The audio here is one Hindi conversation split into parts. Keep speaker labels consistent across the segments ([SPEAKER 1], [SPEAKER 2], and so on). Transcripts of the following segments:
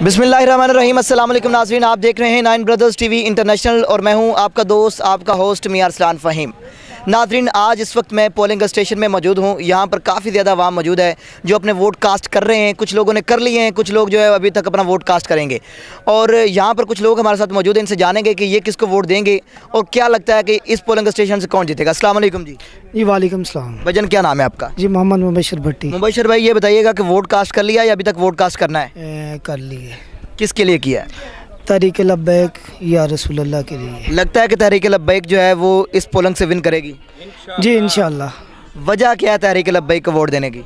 [SPEAKER 1] बिस्मिल्लाहिर्रहमानिर्रहीम। अस्सलाम वालेकुम नाज़रीन, आप देख रहे हैं 9 ब्रदर्स टीवी इंटरनेशनल और मैं हूं आपका दोस्त, आपका होस्ट मियां अरसलान फ़हीम। नाज़रीन, आज इस वक्त मैं पोलिंग स्टेशन में मौजूद हूं। यहां पर काफ़ी ज़्यादा आवाम मौजूद है जो अपने वोट कास्ट कर रहे हैं। कुछ लोगों ने कर लिए हैं, कुछ लोग जो है अभी तक अपना वोट कास्ट करेंगे। और यहाँ पर कुछ लोग हमारे साथ मौजूद हैं, इनसे जानेंगे कि ये किसको वोट देंगे और क्या लगता है कि इस पोलिंग स्टेशन से कौन जीतेगा। अस्सलाम वालेकुम जी।
[SPEAKER 2] जी वालेकुम सलाम।
[SPEAKER 1] भजन, क्या नाम है आपका?
[SPEAKER 2] जी मोहम्मद मुबशर भट्टी।
[SPEAKER 1] मुबशर भाई, ये बताइएगा कि वोट कास्ट कर लिया या अभी तक वोट कास्ट करना है?
[SPEAKER 2] कर लिए।
[SPEAKER 1] किसके लिए किया है?
[SPEAKER 2] तहरीक लब्बैक या रसूलुल्लाह के लिए।
[SPEAKER 1] लगता है कि तहरीक लब्बैक जो है वो इस पोलिंग से विन करेगी?
[SPEAKER 2] जी इंशाल्लाह।
[SPEAKER 1] वजह क्या है तहरीक लब्बैक को वोट देने की?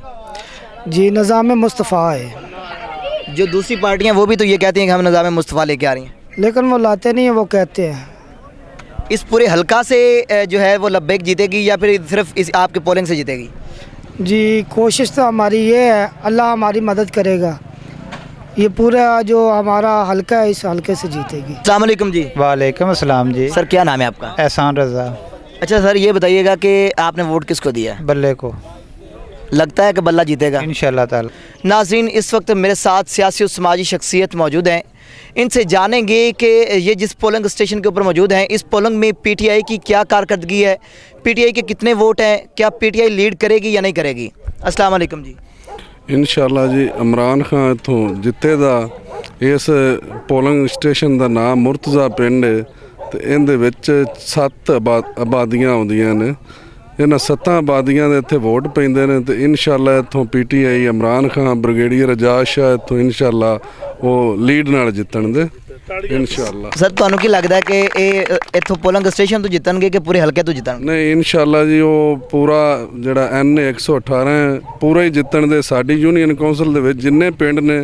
[SPEAKER 2] जी निज़ाम मुस्तफ़ा है।
[SPEAKER 1] जो दूसरी पार्टियां वो भी तो ये कहती हैं कि हम निज़ाम मुस्तफ़ा लेके आ रही हैं,
[SPEAKER 2] लेकिन वो लाते नहीं हैं, वो कहते हैं।
[SPEAKER 1] इस पूरे हल्का से जो है वो लब्बैक जीतेगी या फिर सिर्फ इस आपके पोलिंग से जीतेगी?
[SPEAKER 2] जी कोशिश तो हमारी ये है, अल्लाह हमारी मदद करेगा। ये पूरा जो हमारा हल्का है इस हल्के से जीतेगी।
[SPEAKER 1] अस्सलाम वालेकुम जी।
[SPEAKER 3] वालेकुम अस्सलाम जी।
[SPEAKER 1] सर, क्या नाम है आपका?
[SPEAKER 3] एहसान रज़ा।
[SPEAKER 1] अच्छा सर, ये बताइएगा कि आपने वोट किसको दिया है?
[SPEAKER 3] बल्ले को।
[SPEAKER 1] लगता है कि बल्ला जीतेगा
[SPEAKER 3] इंशाअल्लाह ताला।
[SPEAKER 1] नाज़रीन, इस वक्त मेरे साथ सियासी और समाजी शख्सियत मौजूद हैं। इनसे जानेंगे कि ये जिस पोलिंग स्टेशन के ऊपर मौजूद हैं, इस पोलिंग में पीटीआई की क्या कारकर्दगी है, पीटीआई के कितने वोट हैं, क्या पीटीआई लीड करेगी या नहीं करेगी। अस्सलाम वालेकुम जी।
[SPEAKER 4] इंशाअल्लाह जी, इमरान खान इत्थों जितेगा। इस पोलिंग स्टेशन का नाम मुर्तज़ा पिंड है तो इहदे विच 7 आबादियां आउंदियां ने। इन्हां 7 आबादियां दे इत्थे वोट पैंदे ने तो इंशाअल्लाह इत्थों पीटीआई इमरान खान ब्रिगेडियर एजाज शाह इत्थों इंशाअल्लाह वो लीड नाल जितण दे इंशाअल्लाह।
[SPEAKER 1] सर, ਤੁਹਾਨੂੰ ਕੀ ਲੱਗਦਾ ਹੈ ਕਿ ਇਹ ਇੱਥੋਂ ਪੋਲਿੰਗ ਸਟੇਸ਼ਨ ਤੋਂ ਜਿੱਤਣਗੇ ਕਿ ਪੂਰੇ ਹਲਕੇ ਤੋਂ ਜਿੱਤਣਗੇ?
[SPEAKER 4] नहीं इंशाअल्लाह जी, वो पूरा ਜਿਹੜਾ NA 118 पूरा ही जितण दे। साडी यूनियन कौंसल दे विच जिन्ने पिंड ने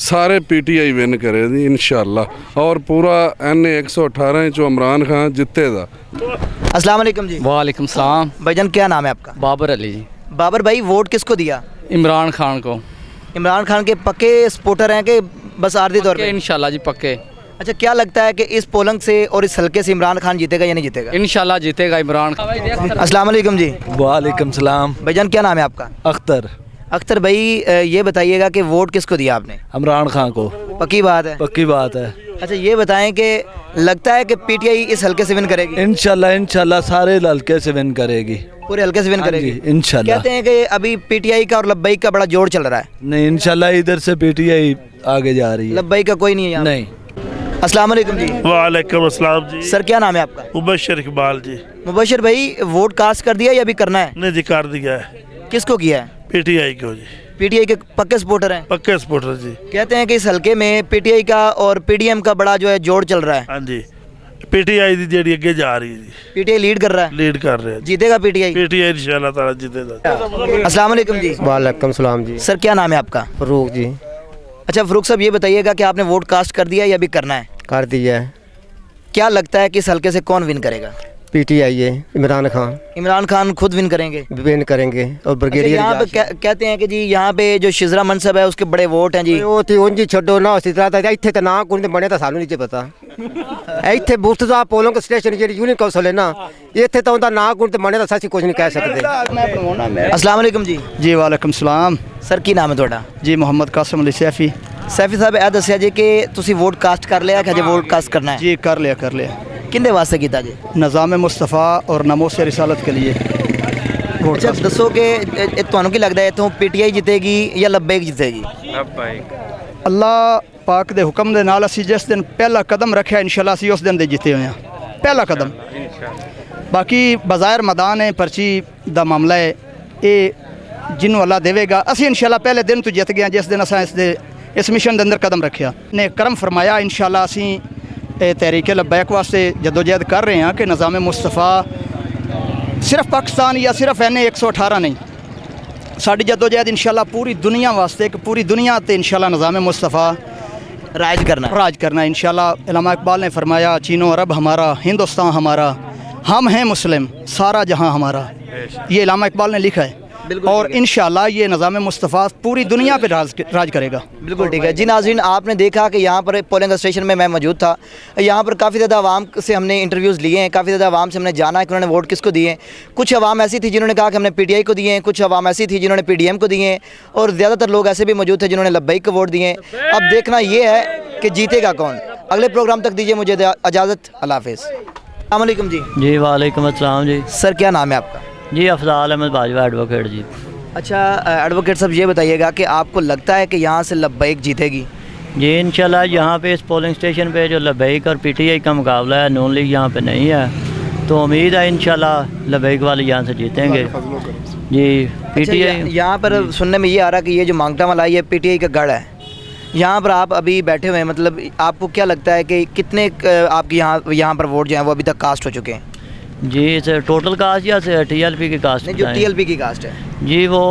[SPEAKER 4] सारे पीटीआई विन करे जी इंशाअल्लाह। और पूरा NA 118 चो इमरान खान जितेगा।
[SPEAKER 1] अस्सलाम वालेकुम जी।
[SPEAKER 5] वालेकुम सलाम।
[SPEAKER 1] भाईजान, क्या नाम है आपका?
[SPEAKER 5] बाबर अली जी।
[SPEAKER 1] बाबर भाई, वोट किसको दिया?
[SPEAKER 5] इमरान खान को।
[SPEAKER 1] इमरान खान के पक्के सपोर्टर हैं कि बस आर्जी तौर पे?
[SPEAKER 5] इंशाल्लाह जी पक्के।
[SPEAKER 1] अच्छा, क्या लगता है कि इस पोलिंग से और इस हल्के से इमरान खान जीतेगा या नहीं जीतेगा?
[SPEAKER 5] इंशाल्लाह जीतेगा इमरान खान।
[SPEAKER 1] अस्सलाम वालेकुम जी।
[SPEAKER 6] वालेकुम सलाम।
[SPEAKER 1] भाईजान, क्या नाम है आपका?
[SPEAKER 6] अख्तर।
[SPEAKER 1] अख्तर भाई, ये बताइएगा कि वोट किसको दिया आपने?
[SPEAKER 6] इमरान खान को।
[SPEAKER 1] पक्की बात है?
[SPEAKER 6] पक्की बात है।
[SPEAKER 1] अच्छा, ये बताएं कि लगता है कि पीटीआई इस हल्के से विन करेगी?
[SPEAKER 6] इंशाल्लाह इंशाल्लाह सारे हल्के से विन करेगी।
[SPEAKER 1] पूरे हल्के से विन करेगी
[SPEAKER 6] इंशाल्लाह।
[SPEAKER 1] कहते हैं कि अभी पीटीआई का और लब्बैक का बड़ा जोड़ चल रहा है।
[SPEAKER 6] नहीं इंशाल्लाह इधर से पीटीआई आगे जा रही है।
[SPEAKER 1] लब्बैक का कोई नहीं है यहाँ?
[SPEAKER 6] नहीं।
[SPEAKER 1] अस्सलाम वालेकुम जी।
[SPEAKER 7] वालेकुम अस्सलाम जी।
[SPEAKER 1] सर, क्या नाम है आपका?
[SPEAKER 7] मुबशर इकबाल जी।
[SPEAKER 1] मुबशर भाई, वोट कास्ट कर दिया या अभी करना है?
[SPEAKER 7] ने जी कर दिया है।
[SPEAKER 1] किसको किया है?
[SPEAKER 7] पीटीआई को जी।
[SPEAKER 1] पीटीआई के पक्के सपोर्टर हैं?
[SPEAKER 7] पक्के सपोर्टर जी।
[SPEAKER 1] कहते हैं कि इस हल्के में पीटीआई का और पीडीएम का बड़ा जो है जोड़ चल रहा है।
[SPEAKER 7] हाँ जी, पीटीआई दी जेडी अगे जा रही है जी।
[SPEAKER 1] पीटीआई लीड कर रहा है?
[SPEAKER 7] लीड कर रहे हैं।
[SPEAKER 1] जीतेगा पीटीआई?
[SPEAKER 7] पीटीआई इंशाल्लाह ताला जीतेगा।
[SPEAKER 1] अस्सलाम वालेकुम जी।
[SPEAKER 3] वालेकुम सलाम जी।
[SPEAKER 1] सर, क्या नाम है आपका?
[SPEAKER 3] फरूक जी।
[SPEAKER 1] अच्छा फरूक साहब, ये बताइएगा कि आपने वोट कास्ट कर दिया या अभी करना है?
[SPEAKER 3] कर दिया है।
[SPEAKER 1] क्या लगता है कि इस हल्के से कौन विन करेगा?
[SPEAKER 3] पीटीआई है, इमरान खान।
[SPEAKER 1] इमरान खान खुद विन करेंगे?
[SPEAKER 3] विन करेंगे। और ब्रिगेडियर
[SPEAKER 1] यहाँ पे कहते हैं कि जी यहाँ पे जो शिजरा मनसब है उसके बड़े वोट हैं जी।
[SPEAKER 3] ਉਹ ਤੇ ਉਂਝ ਛੱਡੋ ਨਾ, ਉਸੇ ਤਰ੍ਹਾਂ ਤਾਂ ਇੱਥੇ ਤਾਂ ਨਾ ਕੋਈ ਬਣੇ ਤਾਂ ਸਾਨੂੰ ਨਹੀਂ ਪਤਾ। ਇੱਥੇ ਮੁਰਤਜ਼ਾ ਪੋਲਿੰਗ ਸਟੇਸ਼ਨ ਜਿਹੜੀ यूनियन कौंसल है ना, ਇੱਥੇ ਤਾਂ ਉਹਦਾ ਨਾਂ ਕੋਈ ਤੇ ਬਣੇ ਤਾਂ ਅਸੀਂ ਕੁਝ ਨਹੀਂ ਕਹਿ ਸਕਦੇ।
[SPEAKER 1] अस्सलाम वालेकुम जी।
[SPEAKER 5] जी वालेकुम सलाम।
[SPEAKER 1] सर, की नाम है ਤੁਹਾਡਾ?
[SPEAKER 5] जी मोहम्मद कासिम अली सैफी।
[SPEAKER 1] सैफी साहब, ਇਹ ਦੱਸਿਆ ਜੀ ਕਿ ਤੁਸੀਂ ਵੋਟ ਕਾਸਟ ਕਰ ਲਿਆ ਕਿ ਅਜੇ ਵੋਟ ਕਾਸਟ ਕਰਨਾ ਹੈ?
[SPEAKER 5] जी कर लिया।
[SPEAKER 1] ਕਿੰਦੇ ਵਾਸਤੇ ਕੀਤਾ ਜੀ?
[SPEAKER 5] निज़ाम मुस्तफ़ा और नमोस रिसालत के लिए।
[SPEAKER 1] अच्छा, ਦੱਸੋ ਕਿ ਤੁਹਾਨੂੰ ਕੀ ਲੱਗਦਾ ਹੈ ਇਥੋਂ ਪੀਟੀਆਈ ਜਿੱਤੇਗੀ ਜਾਂ ਲब्बैक ਜਿੱਤੇਗੀ?
[SPEAKER 5] अल्लाह पाक दे हुक्म दे नाल असी जिस दिन पहला कदम रखा इंशाल्लाह असी उस दिन दे जीते हुए हैं। पहला कदम। बाकी बाज़ाहिर मैदान है, पर्ची दा मामला है, ये जिन्हों अल्लाह देवेगा। असी इंशाल्लाह पहले दिन तो जित गए जिस दिन असा इस मिशन के अंदर कदम रखा ने करम फरमाया। इंशाल्लाह असी तहरीक लब्बैक वास्ते जदोजहद कर रहे हैं कि निज़ाम मुस्तफ़ा सिर्फ पाकिस्तान या सिर्फ NA 118 नहीं, साड़ी जदोजहद इंशाल्लाह पूरी दुनिया वास्ते, कि पूरी दुनिया ते इंशाल्लाह निज़ाम मुस्तफ़ा
[SPEAKER 1] राज करना है
[SPEAKER 5] इंशाल्लाह। इल्लामा इकबाल ने फरमाया, चीनो अरब हमारा, हिंदुस्तान हमारा, हम हैं मुस्लिम, सारा जहां हमारा। ये इल्लामा इकबाल ने लिखा है।
[SPEAKER 1] बिल्कुल
[SPEAKER 5] और
[SPEAKER 1] ठीक है।
[SPEAKER 5] इंशाल्लाह ये निज़ाम मुस्तफ़ा पूरी दुनिया पे राज करेगा।
[SPEAKER 1] बिल्कुल ठीक है जी। नाज़रीन, आपने देखा कि यहाँ पर पोलिंग स्टेशन में मैं मौजूद था। यहाँ पर काफ़ी ज़्यादा आवाम से हमने इंटरव्यूज़ लिए हैं, काफ़ी ज़्यादा आवाम से हमने जाना है कि उन्होंने वोट किसको दिए हैं। कुछ आवाम ऐसी थी जिन्होंने कहा कि हमने PTI को दिए हैं, कुछ आवाम ऐसी थी जिन्होंने PDM को दिए हैं, और ज़्यादातर लोग ऐसे भी मौजूद थे जिन्होंने लब्बैक को वोट दिए हैं। अब देखना ये है कि जीतेगा कौन। अगले प्रोग्राम तक दीजिए मुझे इजाज़त। अल्लाह हाफ़िज़। अस्सलाम वालेकुम जी।
[SPEAKER 8] जी वालेकुम अस्सलाम जी।
[SPEAKER 1] सर क्या नाम है आपका?
[SPEAKER 8] जी अफजाल अहमद बाजवा एडवोकेट जी।
[SPEAKER 1] अच्छा एडवोकेट साहब, ये बताइएगा कि आपको लगता है कि यहाँ से लब्बैक जीतेगी?
[SPEAKER 8] जी इंशाल्लाह यहाँ पे इस पोलिंग स्टेशन पे जो लबैक और PTI का मुकाबला है, नून लीग यहाँ पे नहीं है, तो उम्मीद है इंशाल्लाह लबैक वाले यहाँ से जीतेंगे जी। PTI
[SPEAKER 1] यहाँ पर सुनने में ये आ रहा है कि ये जो मांगटा वाला ये PTI का गढ़ है। यहाँ पर आप अभी बैठे हुए हैं, मतलब आपको क्या लगता है कि कितने आपके यहाँ पर वोट जो हैं वो अभी तक कास्ट हो चुके हैं?
[SPEAKER 8] जी सर, टोटल कास्ट या TLP की कास्ट?
[SPEAKER 1] नहीं, जो TLP की कास्ट है
[SPEAKER 8] जी वो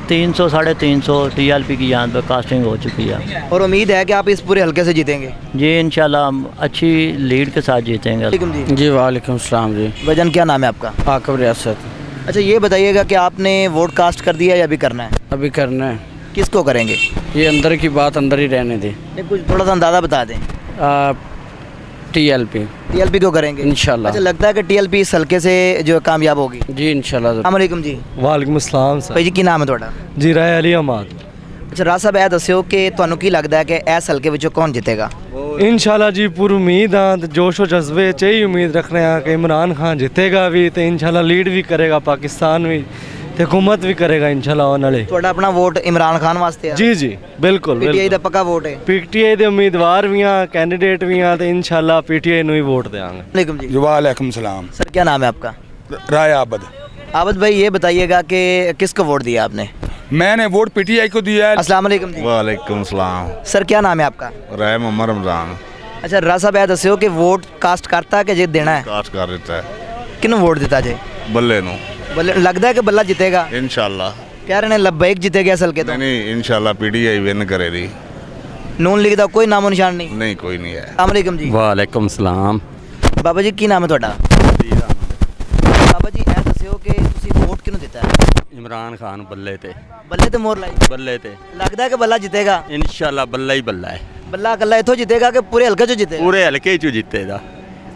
[SPEAKER 8] 300 350 TLP की यहाँ पर कास्टिंग हो चुकी है।
[SPEAKER 1] और उम्मीद है कि आप इस पूरे हल्के से जीतेंगे?
[SPEAKER 8] जी इंशाल्लाह हम अच्छी लीड के साथ जीतेंगे।
[SPEAKER 1] वालेकुम जी।
[SPEAKER 9] जी वालेकुम सलाम जी।
[SPEAKER 1] वजन क्या नाम है आपका?
[SPEAKER 9] आकब रियासत।
[SPEAKER 1] अच्छा ये बताइएगा कि आपने वोट कास्ट कर दिया या अभी करना है?
[SPEAKER 9] अभी करना है।
[SPEAKER 1] किसको करेंगे?
[SPEAKER 9] ये अंदर की बात अंदर ही रहने दे।
[SPEAKER 1] नहीं, कुछ थोड़ा सा अंदाज़ा बता दें। TLP को करेंगे
[SPEAKER 9] इंशाल्लाह।
[SPEAKER 1] अच्छा लगता है कि TLP इस हल्के से जो कामयाब होगी?
[SPEAKER 9] जी इंशाल्लाह।
[SPEAKER 1] अस्सलाम वालेकुम जी।
[SPEAKER 6] वालेकुम अस्सलाम सर।
[SPEAKER 1] भाई जी की नाम है थोड़ा?
[SPEAKER 6] जी राय अली अहमद।
[SPEAKER 1] अच्छा राज साहब, ਇਹ ਦੱਸਿਓ ਕਿ ਤੁਹਾਨੂੰ ਕੀ ਲੱਗਦਾ ਹੈ ਕਿ ਇਸ ਹਲਕੇ ਵਿੱਚੋਂ ਕੌਣ ਜਿੱਤੇਗਾ?
[SPEAKER 6] इंशाल्लाह जी पूरी उम्मीद हाँ, जोश और जज्बे च ही उम्मीद रख रहे हैं कि इमरान खान जीतेगा भी, तो इंशाल्लाह लीड भी करेगा पाकिस्तान भी, तो हुकूमत भी करेगा इंशाल्लाह आने वाले।
[SPEAKER 1] ਤੁਹਾਡਾ ਆਪਣਾ ਵੋਟ ਇਮਰਾਨ ਖਾਨ ਵਾਸਤੇ ਹੈ?
[SPEAKER 6] जी जी बिल्कुल
[SPEAKER 1] PTI
[SPEAKER 6] बिल्कुल।
[SPEAKER 1] ਦਾ ਪੱਕਾ ਵੋਟ ਹੈ?
[SPEAKER 6] PTI ਦੇ ਉਮੀਦਵਾਰ ਵੀ ਆ, कैंडिडेट भी ਆ, तो इंशाल्लाह PTI ਨੂੰ ही वोट देंगे।
[SPEAKER 1] वालेकुम जी।
[SPEAKER 10] वालेकुम सलाम।
[SPEAKER 1] सर क्या नाम है आपका?
[SPEAKER 10] राय आबद।
[SPEAKER 1] आबद भाई ये बताइएगा कि किसको वोट दिया आपने?
[SPEAKER 10] मैंने वोट PTI को दिया है।
[SPEAKER 1] अस्सलाम वालेकुम जी।
[SPEAKER 11] वालेकुम सलाम।
[SPEAKER 1] सर क्या नाम है आपका?
[SPEAKER 11] राय मोहम्मद रमजान।
[SPEAKER 1] अच्छा राज साहब, ਇਹ ਦੱਸਿਓ ਕਿ ਵੋਟ ਕਾਸਟ ਕਰਤਾ ਕਿ ਜੇ ਦੇਣਾ ਹੈ?
[SPEAKER 11] कास्ट कर देता है
[SPEAKER 1] ਕਿਹਨੂੰ ਵੋਟ ਦਿੱਤਾ ਜੇ?
[SPEAKER 11] बल्ले नु
[SPEAKER 1] ਬੱਲੇ ਲੱਗਦਾ ਹੈ ਕਿ ਬੱਲਾ ਜਿੱਤੇਗਾ?
[SPEAKER 11] इंशाल्लाह।
[SPEAKER 1] ਕਹਿ ਰਹੇ ਨੇ ਲਬੈਕ ਜਿੱਤੇਗਾ ਇਸ ਹਲਕੇ ਤੋਂ।
[SPEAKER 11] नहीं नहीं इंशाल्लाह PTI विन करेगी।
[SPEAKER 1] ਨੂਨ ਲੀਗ ਦਾ ਕੋਈ ਨਾਮੋ ਨਿਸ਼ਾਨ ਨਹੀਂ?
[SPEAKER 11] नहीं कोई नहीं है।
[SPEAKER 1] अस्सलाम वालेकुम जी।
[SPEAKER 9] वालेकुम सलाम।
[SPEAKER 1] ਬਾਬਾ ਜੀ ਕੀ ਨਾਮ ਹੈ ਤੁਹਾਡਾ? ਬਾਬਾ ਜੀ ਇਹ ਦੱਸਿਓ ਕਿ ਤੁਸੀਂ ਵੋਟ ਕਿਹਨੂੰ ਦਿੱਤਾ ਹੈ?
[SPEAKER 9] इमरान खान बल्ले ते।
[SPEAKER 1] ਬੱਲੇ ਤੇ ਮੋਹਰ ਲਾਈ?
[SPEAKER 9] बल्ले ते
[SPEAKER 1] ਲੱਗਦਾ ਹੈ ਕਿ ਬੱਲਾ ਜਿੱਤੇਗਾ?
[SPEAKER 9] इंशाल्लाह बल्ला ही बल्ला है।
[SPEAKER 1] ਬੱਲਾ ਇਕੱਲਾ ਇੱਥੋਂ ਜਿੱਤੇਗਾ ਕਿ ਪੂਰੇ ਹਲਕੇ 'ਚੋਂ ਜਿੱਤੇਗਾ?
[SPEAKER 9] पूरे हल्के चो जीतेगा।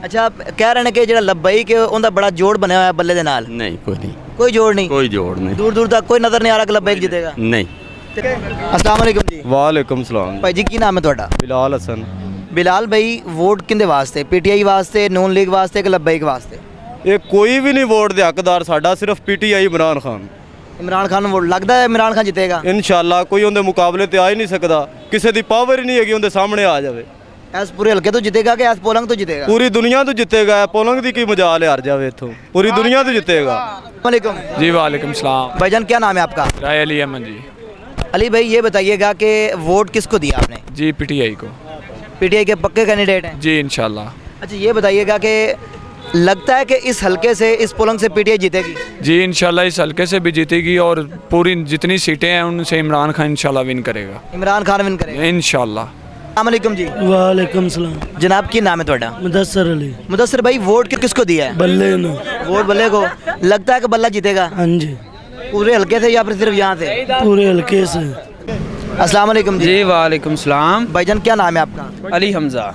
[SPEAKER 1] ਅੱਛਾ ਕਹਿ ਰਹੇ ਨੇ ਕਿ ਜਿਹੜਾ ਲਬੈਕ ਹੈ ਉਹਦਾ ਬੜਾ ਜੋੜ ਬਣਿਆ ਹੋਇਆ ਬੱਲੇ ਦੇ ਨਾਲ।
[SPEAKER 9] नहीं कोई नहीं,
[SPEAKER 1] ਕੋਈ ਜੋੜ ਨਹੀਂ?
[SPEAKER 9] कोई जोड़ नहीं।
[SPEAKER 1] दूर दूर तक कोई नजर नहीं आ रहा कि लबैक जीतेगा?
[SPEAKER 9] नहीं।
[SPEAKER 1] अस्सलाम वालेकुम जी।
[SPEAKER 6] वालेकुम सलाम।
[SPEAKER 1] भाई जी की नाम है ਤੁਹਾਡਾ?
[SPEAKER 6] बिलाल हसन।
[SPEAKER 1] बिलाल भाई वोट किंदे वास्ते? PTI वास्ते, नून लीग वास्ते कि लबैक वास्ते?
[SPEAKER 6] ये कोई भी नहीं वोट दे हकदार, साडा सिर्फ PTI इमरान खान।
[SPEAKER 1] इमरान खान वोट लगदा है इमरान खान जीतेगा?
[SPEAKER 6] इंशाल्लाह कोई उनके मुकाबले ते आ ही नहीं सकता, किसी की पावर ही नहीं है कि उनके सामने आ जाए।
[SPEAKER 1] ਐਸ ਪੂਰੇ ਹਲਕੇ ਤੋਂ ਜਿੱਤੇਗਾ ਕਿ ਐਸ ਪੋਲੰਗ ਤੋਂ ਜਿੱਤੇਗਾ?
[SPEAKER 6] पूरी दुनिया तो जितेगा, पोलंग की मजाल हार जाए इथों, पूरी दुनिया तो जितेगा।
[SPEAKER 1] वालेकुम
[SPEAKER 12] जी वालेकुम सलाम।
[SPEAKER 1] भाईजान क्या नाम है आपका?
[SPEAKER 12] राय अली अहमद जी।
[SPEAKER 1] अली भाई ये बताइएगा कि वोट किसको दिया आपने?
[SPEAKER 12] जी PTI को।
[SPEAKER 1] PTI के पक्के कैंडिडेट हैं?
[SPEAKER 12] जी इंशाल्लाह।
[SPEAKER 1] अच्छा ये बताइएगा कि लगता है कि इस हलके से, इस पोलंग से PTI जीतेगी?
[SPEAKER 12] जी इंशाल्लाह इस हल्के से भी जीतेगी और पूरी जितनी सीटें हैं उनसे इमरान खान इंशाल्लाह विन करेगा।
[SPEAKER 1] इमरान खान विन करेगा
[SPEAKER 12] इंशाल्लाह।
[SPEAKER 1] अस्सलाम वालेकुम जी।
[SPEAKER 2] वालेकुम सलाम।
[SPEAKER 1] जनाब की नाम है ਤੁਹਾਡਾ?
[SPEAKER 2] मुदस्सर अली।
[SPEAKER 1] मुदस्सर भाई वोट किसको दिया है?
[SPEAKER 2] बल्ले ने।
[SPEAKER 1] वोट बल्ले को। लगता है कि बल्ला जीतेगा
[SPEAKER 2] हाँ जी।
[SPEAKER 1] पूरे हल्के से या फिर सिर्फ यहाँ से?
[SPEAKER 2] पूरे हल्के से।
[SPEAKER 1] अस्सलाम वालेकुम जी।
[SPEAKER 9] जी वालेकुम सलाम।
[SPEAKER 1] भाईजान क्या नाम है आपका?
[SPEAKER 9] अली हमजा।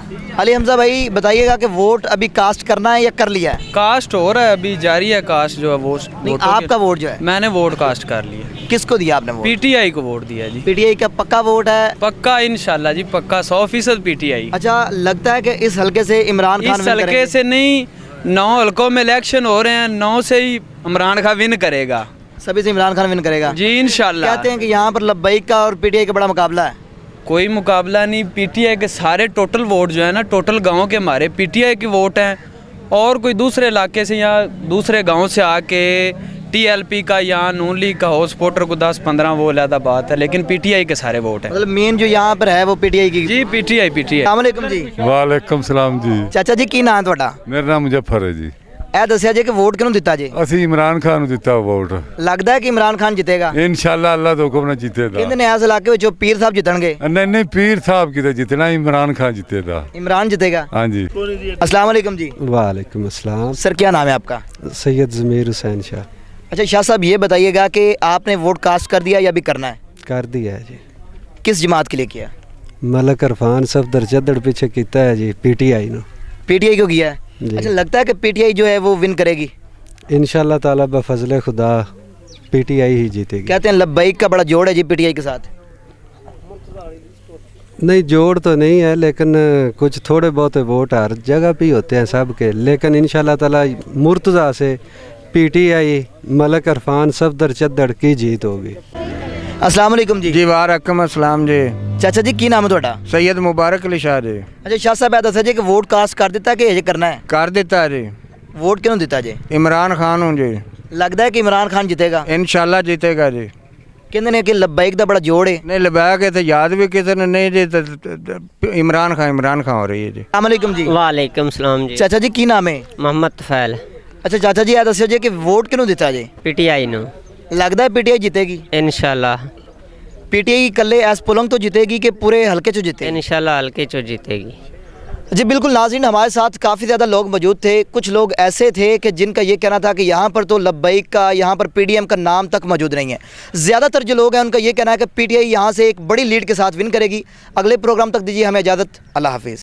[SPEAKER 1] अली हमजा भाई बताइएगा कि वोट अभी कास्ट करना है या कर लिया है?
[SPEAKER 9] कास्ट हो रहा है, अभी जारी है कास्ट जो है वो।
[SPEAKER 1] नहीं आपका वोट जो है
[SPEAKER 9] मैंने वोट कास्ट कर लिया।
[SPEAKER 1] किसको दिया आपने वोट?
[SPEAKER 9] PTI को वोट दिया जी।
[SPEAKER 1] PTI का पक्का वोट है?
[SPEAKER 9] पक्का इंशाल्लाह जी, पक्का 100% PTI।
[SPEAKER 1] अच्छा लगता है कि इस हल्के से इमरान खान
[SPEAKER 9] इस
[SPEAKER 1] विन
[SPEAKER 9] हल्के
[SPEAKER 1] करेंगे?
[SPEAKER 9] से नहीं, 9 हल्कों में इलेक्शन हो रहे हैं, 9 से ही इमरान खान विन करेगा।
[SPEAKER 1] सभी से इमरान खान विन करेगा
[SPEAKER 9] जी इंशाल्लाह।
[SPEAKER 1] कहते हैं कि यहाँ पर लब्बैक का और PTI का बड़ा मुकाबला है।
[SPEAKER 9] कोई मुकाबला नहीं, PTI के सारे टोटल वोट जो है ना, टोटल गांव के हमारे PTI के वोट हैं, और कोई दूसरे इलाके से या दूसरे गांव से आके TLP का या नून लीग का हाउस वोटर को 10-15 वो अलग बात है, लेकिन PTI के सारे वोट हैं।
[SPEAKER 1] मतलब मेन जो यहाँ पर है वो PTI की?
[SPEAKER 9] जी PTI।
[SPEAKER 1] अस्सलाम वालेकुम जी।
[SPEAKER 10] वालेकुम सलाम जी।
[SPEAKER 1] चाचा जी की नाम है ਤੁਹਾਡਾ?
[SPEAKER 10] मेरा नाम मुजफ्फर है जी।
[SPEAKER 1] ਇਹ ਦੱਸਿਆ ਜੀ ਕਿ ਵੋਟ ਕਿਹਨੂੰ ਦਿੱਤਾ ਜੀ?
[SPEAKER 10] ਅਸੀਂ ਇਮਰਾਨ ਖਾਨ ਨੂੰ ਦਿੱਤਾ ਵੋਟ।
[SPEAKER 1] ਲੱਗਦਾ ਹੈ ਕਿ ਇਮਰਾਨ ਖਾਨ ਜਿੱਤੇਗਾ?
[SPEAKER 10] ਇਨਸ਼ਾਅੱਲਾ ਅੱਲਾ ਦੇ ਹੁਕਮ ਨਾਲ ਜਿੱਤੇਗਾ।
[SPEAKER 1] ਕਹਿੰਦੇ ਨੇ ਇਸ ਇਲਾਕੇ ਵਿੱਚੋਂ ਪੀਰ ਸਾਹਿਬ ਜਿੱਤਣਗੇ।
[SPEAKER 10] ਨਹੀਂ ਨਹੀਂ ਪੀਰ ਸਾਹਿਬ ਕਿਤੇ ਜਿੱਤਣਾ, ਇਮਰਾਨ ਖਾਨ ਜਿੱਤੇਗਾ।
[SPEAKER 1] इमरान जितेगा?
[SPEAKER 10] हाँ जी।
[SPEAKER 1] अस्सलाम वालेकुम जी।
[SPEAKER 13] वालेकुम अस्सलाम।
[SPEAKER 1] सर क्या नाम है आपका?
[SPEAKER 13] सैयद ज़मीर हुसैन शाह।
[SPEAKER 1] अच्छा शाह साहब, ये बताइएगा कि आपने वोट कास्ट कर दिया या भी करना है?
[SPEAKER 13] कर दिया है जी।
[SPEAKER 1] किस जमात के लिए किया?
[SPEAKER 13] मलक इरफान सफदर जद्दड़ पीछे किया है जी, पीटीआई ने।
[SPEAKER 1] पीटीआई को किया है?
[SPEAKER 13] जी।
[SPEAKER 1] अच्छा, लगता है कि पीटीआई जो है वो विन करेगी?
[SPEAKER 13] इंशाल्लाह ताला बफजल खुदा पीटीआई ही जीतेगी।
[SPEAKER 1] कहते हैं लब्बैक का बड़ा जोड़ है जी पीटीआई के साथ।
[SPEAKER 13] नहीं, जोड़ तो नहीं है, लेकिन कुछ थोड़े बहुत वोट हर जगह पे ही होते हैं सब के, लेकिन इंशाल्लाह ताला मुर्तज़ा से पीटीआई मलक इरफान सफदर जद्दड़ की जीत होगी।
[SPEAKER 1] अस्सलाम वालेकुम जी।
[SPEAKER 14] जी वालेकुम अस्सलाम जी।
[SPEAKER 1] चाचा जी की नाम है ਤੁਹਾਡਾ?
[SPEAKER 14] सैयद मुबारक अली शाह जी।
[SPEAKER 1] अच्छा शाह साहब, ਇਹ ਦੱਸਿਆ ਜੀ ਕਿ ਵੋਟ ਕਾਸਟ ਕਰ ਦਿੱਤਾ ਕਿ ਅਜੇ ਕਰਨਾ ਹੈ?
[SPEAKER 14] कर दिता जी।
[SPEAKER 1] ਵੋਟ ਕਿਹਨੂੰ ਦਿੱਤਾ ਜੀ?
[SPEAKER 14] इमरान खान हूँ जी।
[SPEAKER 1] लगता है कि इमरान खान जीतेगा?
[SPEAKER 14] इंशाल्लाह जीतेगा जी।
[SPEAKER 1] कहते हैं कि लब्बैक का बड़ा जोड़ है।
[SPEAKER 14] नहीं लबैक के तो याद भी किसी ने नहीं जी, इमरान खान हो रही है जी।
[SPEAKER 1] अस्सलाम वालेकुम जी।
[SPEAKER 15] वालेकुम सलाम जी।
[SPEAKER 1] चाचा जी की नाम है?
[SPEAKER 15] मोहम्मद तफैल।
[SPEAKER 1] अच्छा चाचा जी, ਇਹ ਦੱਸਿਓ ਜੀ ਕਿ ਵੋਟ ਕਿਹਨੂੰ ਦਿੱਤਾ ਜੀ?
[SPEAKER 15] पीटीआई ਨੂੰ।
[SPEAKER 1] लगता है पीटीआई जीतेगी?
[SPEAKER 15] इंशाल्लाह।
[SPEAKER 1] पीटीआई कल्ले एस पोलंग तो जीतेगी कि पूरे हल्के चो जीतेगी?
[SPEAKER 15] इंशाल्लाह हल्के चो जीतेगी।
[SPEAKER 1] जी बिल्कुल नाज़रीन, हमारे साथ काफ़ी ज़्यादा लोग मौजूद थे। कुछ लोग ऐसे थे कि जिनका ये कहना था कि यहाँ पर तो लब्बैक का, यहाँ पर पीडीएम का नाम तक मौजूद नहीं है। ज़्यादातर जो लोग हैं उनका ये कहना है कि पीटीआई यहाँ से एक बड़ी लीड के साथ विन करेगी। अगले प्रोग्राम तक दीजिए हमें इजाज़त। अल्लाह हाफिज़।